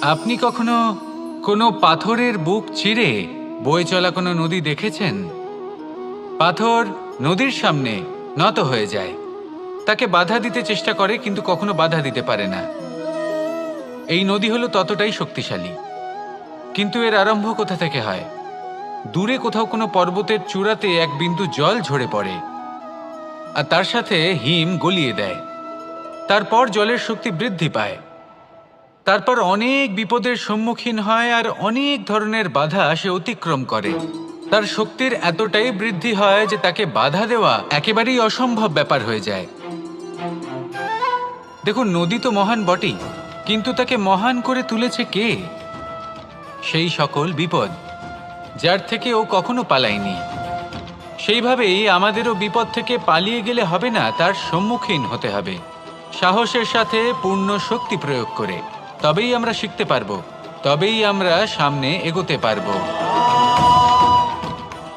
আপনি কখনো কোনো পাথরের বুক চিরে বয়ে চলা কোনো নদী দেখেছেন? পাথর নদীর সামনে নত হয়ে যায়, তাকে বাধা দিতে চেষ্টা করে কিন্তু কখনো বাধা দিতে পারে না। এই নদী হলো ততটাই শক্তিশালী, কিন্তু এর আরম্ভ কোথা থেকে হয়? দূরে কোথাও কোনো পর্বতের চূড়াতে এক বিন্দু জল ঝরে পড়ে আর তার সাথে হিম গলিয়ে দেয়। তারপর জলের শক্তি বৃদ্ধি পায়, তারপর অনেক বিপদের সম্মুখীন হয় আর অনেক ধরনের বাধা সে অতিক্রম করে। তার শক্তির এতটাই বৃদ্ধি হয় যে তাকে বাধা দেওয়া একেবারেই অসম্ভব ব্যাপার হয়ে যায়। দেখুন, নদী তো মহান বটেই, কিন্তু তাকে মহান করে তুলেছে কে? সেই সকল বিপদ যার থেকে ও কখনো পালায়নি। সেইভাবেই আমাদেরও বিপদ থেকে পালিয়ে গেলে হবে না, তার সম্মুখীন হতে হবে সাহসের সাথে, পূর্ণ শক্তি প্রয়োগ করে। তবেই আমরা শিখতে পারবো, তবেই আমরা সামনে এগোতে পারবো।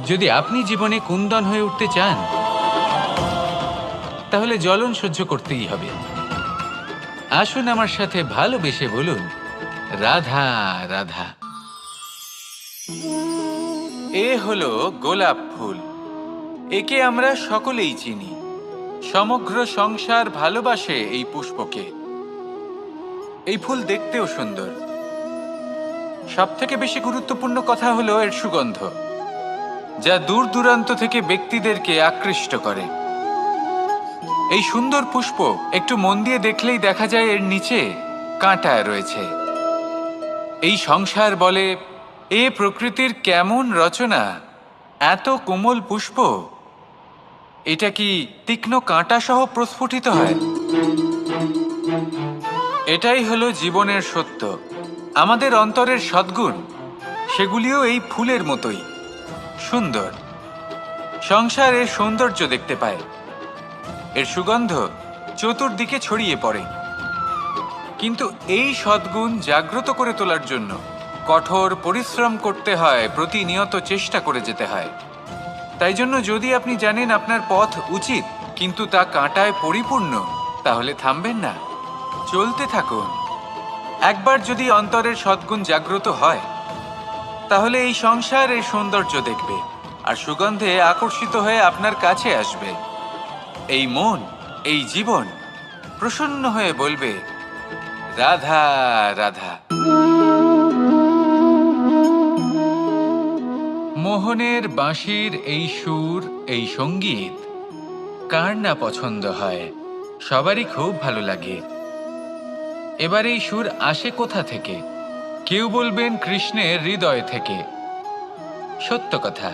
যদি আপনি জীবনে কুন্দন হয়ে উঠতে চান, তাহলে জ্বলন সহ্য করতেই হবে। আসুন আমার সাথে ভালোবেসে বলুন, রাধা রাধা। এ হলো গোলাপ ফুল। একে আমরা সকলেই চিনি। সমগ্র সংসার ভালোবাসে এই পুষ্পকে। এই ফুল দেখতেও সুন্দর। সবথেকে বেশি গুরুত্বপূর্ণ কথা হলো এর সুগন্ধ, যা দূর দূরান্ত থেকে ব্যক্তিদেরকে আকৃষ্ট করে। এই সুন্দর পুষ্প একটু মন দিয়ে দেখলেই দেখা যায় এর নিচে কাঁটা রয়েছে। এই সংসার বলে, এ প্রকৃতির কেমন রচনা, এত কোমল পুষ্প, এটা কি তীক্ষ্ণ কাঁটা সহ প্রস্ফুটিত হয়? এটাই হলো জীবনের সত্য। আমাদের অন্তরের সদ্গুণ, সেগুলিও এই ফুলের মতোই সুন্দর। সংসার এর সৌন্দর্য দেখতে পায়, এর সুগন্ধ চতুর্দিকে ছড়িয়ে পড়ে। কিন্তু এই সদ্গুণ জাগ্রত করে তোলার জন্য কঠোর পরিশ্রম করতে হয়, প্রতিনিয়ত চেষ্টা করে যেতে হয়। তাই জন্য যদি আপনি জানেন আপনার পথ উচিত কিন্তু তা কাঁটায় পরিপূর্ণ, তাহলে থামবেন না, চলতে থাকুন। একবার যদি অন্তরের সদ্গুণ জাগ্রত হয়, তাহলে এই সংসার এর সৌন্দর্য দেখবে আর সুগন্ধে আকর্ষিত হয়ে আপনার কাছে আসবে। এই মন, এই জীবন প্রসন্ন হয়ে বলবে, রাধা রাধা। মোহনের বাঁশির এই সুর, এই সঙ্গীত কার না পছন্দ হয়? সবারই খুব ভালো লাগে। এবার এই সুর আসে কোথা থেকে? কেউ বলবেন কৃষ্ণের হৃদয় থেকে। সত্য কথা,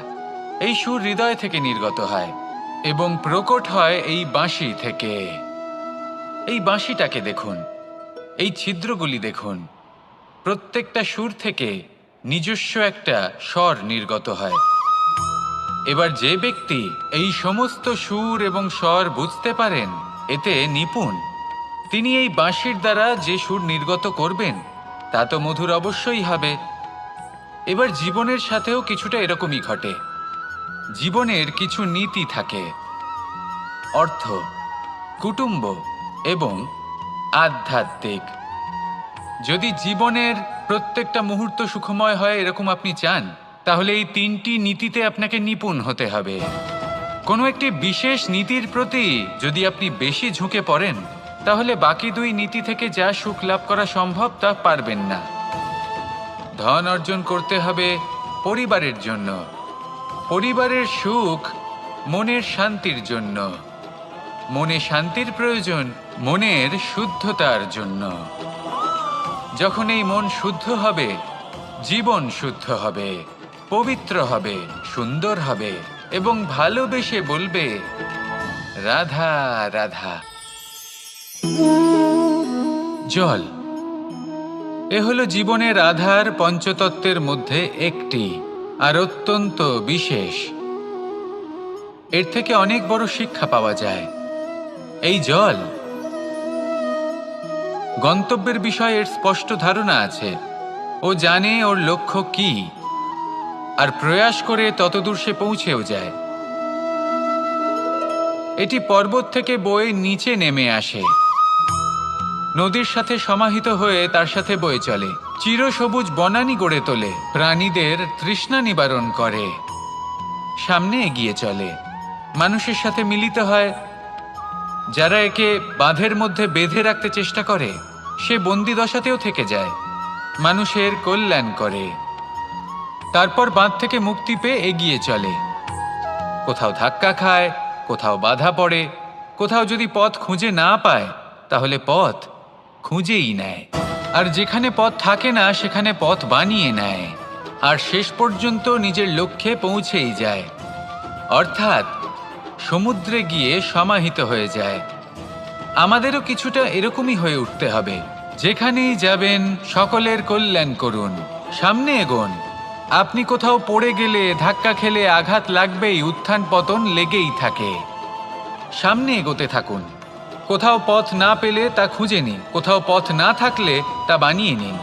এই সুর হৃদয় থেকে নির্গত হয় এবং প্রকট হয় এই বাঁশি থেকে। এই বাঁশিটাকে দেখুন, এই ছিদ্রগুলি দেখুন। প্রত্যেকটা সুর থেকে নিজস্ব একটা স্বর নির্গত হয়। এবার যে ব্যক্তি এই সমস্ত সুর এবং স্বর বুঝতে পারেন, এতে নিপুণ, তিনি এই বাঁশির দ্বারা যে সুর নির্গত করবেন তা তো মধুর অবশ্যই হবে। এবার জীবনের সাথেও কিছুটা এরকমই ঘটে। জীবনের কিছু নীতি থাকে, অর্থ, কুটুম্ব এবং আধ্যাত্মিক। যদি জীবনের প্রত্যেকটা মুহূর্ত সুখময় হয় এরকম আপনি চান, তাহলে এই তিনটি নীতিতে আপনাকে নিপুণ হতে হবে। কোনো একটি বিশেষ নীতির প্রতি যদি আপনি বেশি ঝুঁকে পড়েন, তাহলে বাকি দুই নীতি থেকে যা সুখ লাভ করা সম্ভব তা পারবেন না। ধন অর্জন করতে হবে পরিবারের জন্য, পরিবারের সুখ মনের শান্তির জন্য, মনে শান্তির প্রয়োজন মনের শুদ্ধতার জন্য। যখন এই মন শুদ্ধ হবে, জীবন শুদ্ধ হবে, পবিত্র হবে, সুন্দর হবে এবং ভালোবেসে বলবে, রাধা রাধা। জল, এ হলো জীবনের আধার, পঞ্চতত্ত্বের মধ্যে একটি, আর অত্যন্ত বিশেষ। এর থেকে অনেক বড় শিক্ষা পাওয়া যায়। এই জল, গন্তব্যের বিষয়ে এর স্পষ্ট ধারণা আছে। ও জানে ওর লক্ষ্য কি, আর প্রয়াস করে ততদূর সে পৌঁছেও যায়। এটি পর্বত থেকে বয়ে নিচে নেমে আসে। নদীর সাথে সমাহিত হয়ে তার সাথে বয়ে চলে, চিরসবুজ বনানী গড়ে তোলে, প্রাণীদের তৃষ্ণা নিবারণ করে, সামনে এগিয়ে চলে, মানুষের সাথে মিলিত হয়। যারা একে বাঁধের মধ্যে বেঁধে রাখতে চেষ্টা করে সে বন্দি দশাতেও থেকে যায়, মানুষের কল্যাণ করে। তারপর বাঁধ থেকে মুক্তি পেয়ে এগিয়ে চলে, কোথাও ধাক্কা খায়, কোথাও বাধা পড়ে, কোথাও যদি পথ খুঁজে না পায় তাহলে পথ খুঁজেই নেয়, আর যেখানে পথ থাকে না সেখানে পথ বানিয়ে নেয়, আর শেষ পর্যন্ত নিজের লক্ষ্যে পৌঁছেই যায়, অর্থাৎ সমুদ্রে গিয়ে সমাহিত হয়ে যায়। আমাদেরও কিছুটা এরকমই হয়ে উঠতে হবে। যেখানেই যাবেন সকলের কল্যাণ করুন, সামনে এগোন। আপনি কোথাও পড়ে গেলে, ধাক্কা খেলে আঘাত লাগবেই, উত্থান পতন লেগেই থাকে। সামনে এগোতে থাকুন। কোথাও পথ না পেলে তা খুঁজে নিন, কোথাও পথ না থাকলে তা বানিয়ে নিন।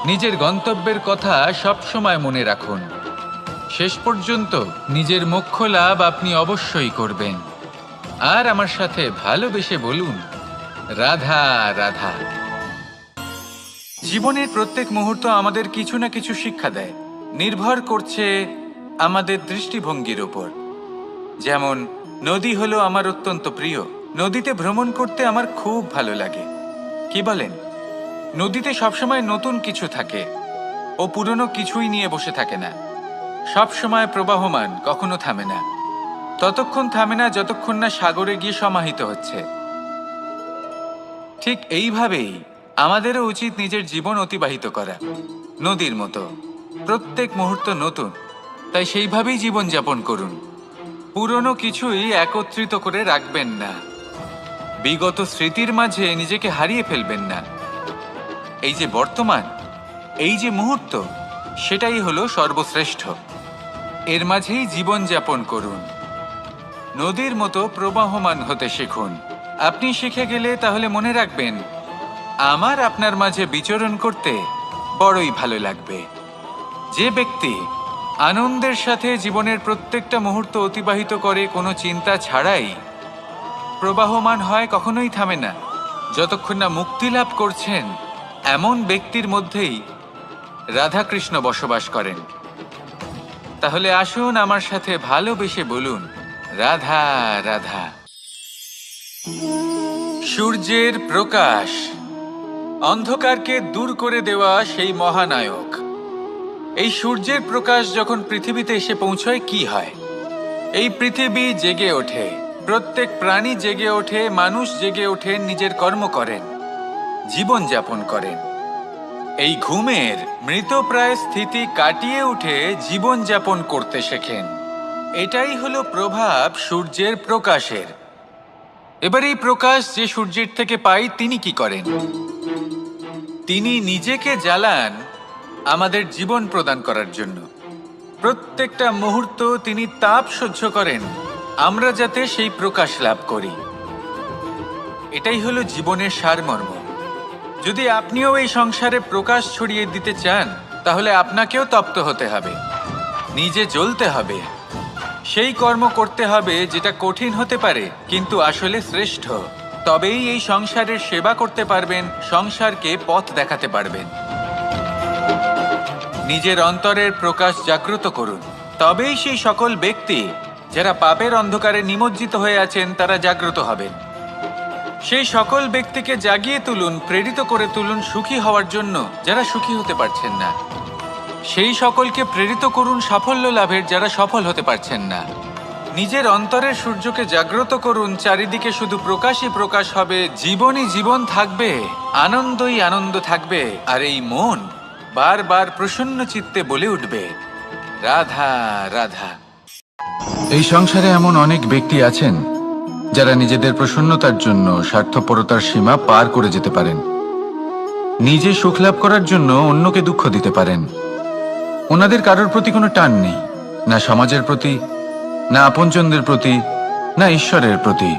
নিজের গন্তব্যের কথা সবসময় মনে রাখুন। শেষ পর্যন্ত নিজের মোক্ষ লাভ আপনি অবশ্যই করবেন। আর আমার সাথে ভালোবেসে বলুন, রাধা রাধা। জীবনের প্রত্যেক মুহূর্ত আমাদের কিছু না কিছু শিক্ষা দেয়, নির্ভর করছে আমাদের দৃষ্টিভঙ্গির উপর। যেমন নদী হলো আমার অত্যন্ত প্রিয়, নদীতে ভ্রমণ করতে আমার খুব ভালো লাগে। কি বলেন? নদীতে সবসময় নতুন কিছু থাকে, ও পুরনো কিছুই নিয়ে বসে থাকে না, সবসময় প্রবাহমান, কখনো থামে না। ততক্ষণ থামে না যতক্ষণ না সাগরে গিয়ে সমাহিত হচ্ছে। ঠিক এইভাবেই আমাদেরও উচিত নিজের জীবন অতিবাহিত করা, নদীর মতো। প্রত্যেক মুহূর্ত নতুন, তাই সেইভাবেই জীবন যাপন করুন। পুরনো কিছুই একত্রিত করে রাখবেন না, বিগত স্মৃতির মাঝে নিজেকে হারিয়ে ফেলবেন না। এই যে বর্তমান, এই যে মুহূর্ত, সেটাই হলো সর্বশ্রেষ্ঠ। এর মাঝেই জীবন যাপন করুন, নদীর মতো প্রবাহমান হতে শিখুন। আপনি শিখে গেলে তাহলে মনে রাখবেন, আমার আপনার মাঝে বিচরণ করতে বড়ই ভালো লাগবে। যে ব্যক্তি আনন্দের সাথে জীবনের প্রত্যেকটা মুহূর্ত অতিবাহিত করে কোনো চিন্তা ছাড়াই, প্রবাহমান হয়, কখনোই থামে না, যতক্ষণ না মুক্তি লাভ করছেন, এমন ব্যক্তির মধ্যেই রাধাকৃষ্ণ বসবাস করেন। তাহলে আসুন আমার সাথে ভালোবেসে বলুন, রাধা রাধা। সূর্যের প্রকাশ অন্ধকারকে দূর করে দেওয়া সেই মহানায়ক। এই সূর্যের প্রকাশ যখন পৃথিবীতে এসে পৌঁছয় কি হয়? এই পৃথিবী জেগে ওঠে, প্রত্যেক প্রাণী জেগে ওঠে, মানুষ জেগে ওঠে, নিজের কর্ম করেন, জীবন যাপন করেন। এই ঘুমের মৃতপ্রায় স্থিতি কাটিয়ে উঠে জীবন যাপন করতে শেখেন। এটাই হলো প্রভাব সূর্যের প্রকাশের। এবার এই প্রকাশ যে সূর্যের থেকে পাই, তিনি কি করেন? তিনি নিজেকে জ্বালান আমাদের জীবন প্রদান করার জন্য। প্রত্যেকটা মুহূর্ত তিনি তাপ সহ্য করেন, আমরা যাতে সেই প্রকাশ লাভ করি। এটাই হলো জীবনের সারমর্ম। যদি আপনিও এই সংসারে প্রকাশ ছড়িয়ে দিতে চান, তাহলে আপনাকেও তপ্ত হতে হবে, নিজে জ্বলতে হবে, সেই কর্ম করতে হবে যেটা কঠিন হতে পারে কিন্তু আসলে শ্রেষ্ঠ। তবেই এই সংসারের সেবা করতে পারবেন, সংসারকে পথ দেখাতে পারবেন। নিজের অন্তরের প্রকাশ জাগ্রত করুন, তবেই সেই সকল ব্যক্তি যারা পাপের অন্ধকারে নিমজ্জিত হয়ে আছেন তারা জাগ্রত হবেন। সেই সকল ব্যক্তিকে জাগিয়ে তুলুন, প্রেরিত করে তুলুন সুখী হওয়ার জন্য যারা সুখী হতে পারছেন না। সেই সকলকে প্রেরিত করুন সাফল্য লাভের যারা সফল হতে পারছেন না। নিজের অন্তরের সূর্যকে জাগ্রত করুন, চারিদিকে শুধু প্রকাশই প্রকাশ হবে, জীবনই জীবন থাকবে, আনন্দই আনন্দ থাকবে, আর এই মন বারবার প্রসন্ন চিত্তে বলে উঠবে, রাধা রাধা। এই সংসারে এমন অনেক ব্যক্তি আছেন যারা নিজেদের প্রসন্নতার জন্য স্বার্থপরতার সীমা পার করে যেতে পারেন, নিজে সুখ লাভ করার জন্য অন্যকে দুঃখ দিতে পারেন। ওনাদের কারোর প্রতি কোনো টান নেই, না সমাজের প্রতি, না আপনজনদের প্রতি, না ঈশ্বরের প্রতি।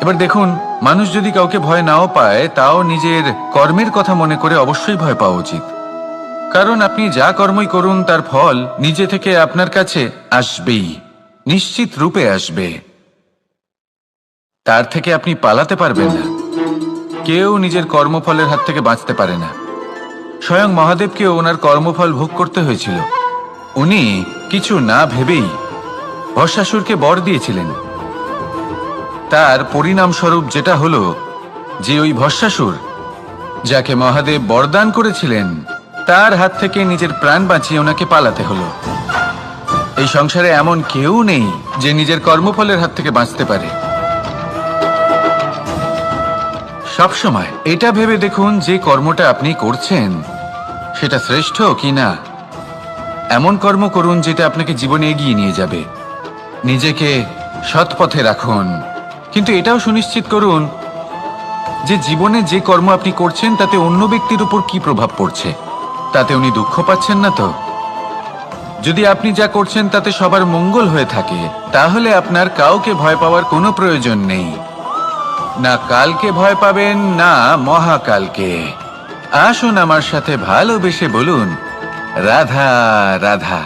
এবার দেখুন, মানুষ যদি কাউকে ভয় নাও পায়, তাও নিজের কর্মের কথা মনে করে অবশ্যই ভয় পাওয়া উচিত। কারণ আপনি যা কর্মই করুন তার ফল নিজে থেকে আপনার কাছে আসবেই, নিশ্চিত রূপে আসবে। তার থেকে আপনি পালাতে পারবেন না। কেউ নিজের কর্মফলের হাত থেকে বাঁচতে পারে না। স্বয়ং মহাদেবকেও ওনার কর্মফল ভোগ করতে হয়েছিল। উনি কিছু না ভেবেই ভস্মাসুরকে বর দিয়েছিলেন। তার পরিণামস্বরূপ যেটা হলো যে ওই ভস্মাসুর, যাকে মহাদেব বরদান করেছিলেন, তার হাত থেকে নিজের প্রাণ বাঁচিয়ে ওনাকে পালাতে হলো। এই সংসারে এমন কেউ নেই যে নিজের কর্মফলের হাত থেকে বাঁচতে পারে। সবসময় এটা ভেবে দেখুন যে কর্মটা আপনি করছেন সেটা শ্রেষ্ঠ কি না। এমন কর্ম করুন যেটা আপনাকে জীবনে এগিয়ে নিয়ে যাবে। নিজেকে সৎ পথে রাখুন, কিন্তু এটাও সুনিশ্চিত করুন যে জীবনে যে কর্ম আপনি করছেন তাতে অন্য ব্যক্তির উপর কি প্রভাব পড়ছে, তাতে উনি দুঃখ পাচ্ছেন না তো। যদি আপনি যা করছেন তাতে সবার মঙ্গল হয়ে থাকে, তাহলে আপনার কাউকে ভয় পাওয়ার কোনো প্রয়োজন নেই। না কালকে ভয় পাবেন, না মহাকালকে। আসুন আমার সাথে ভালোবেসে বলুন, রাধা রাধা।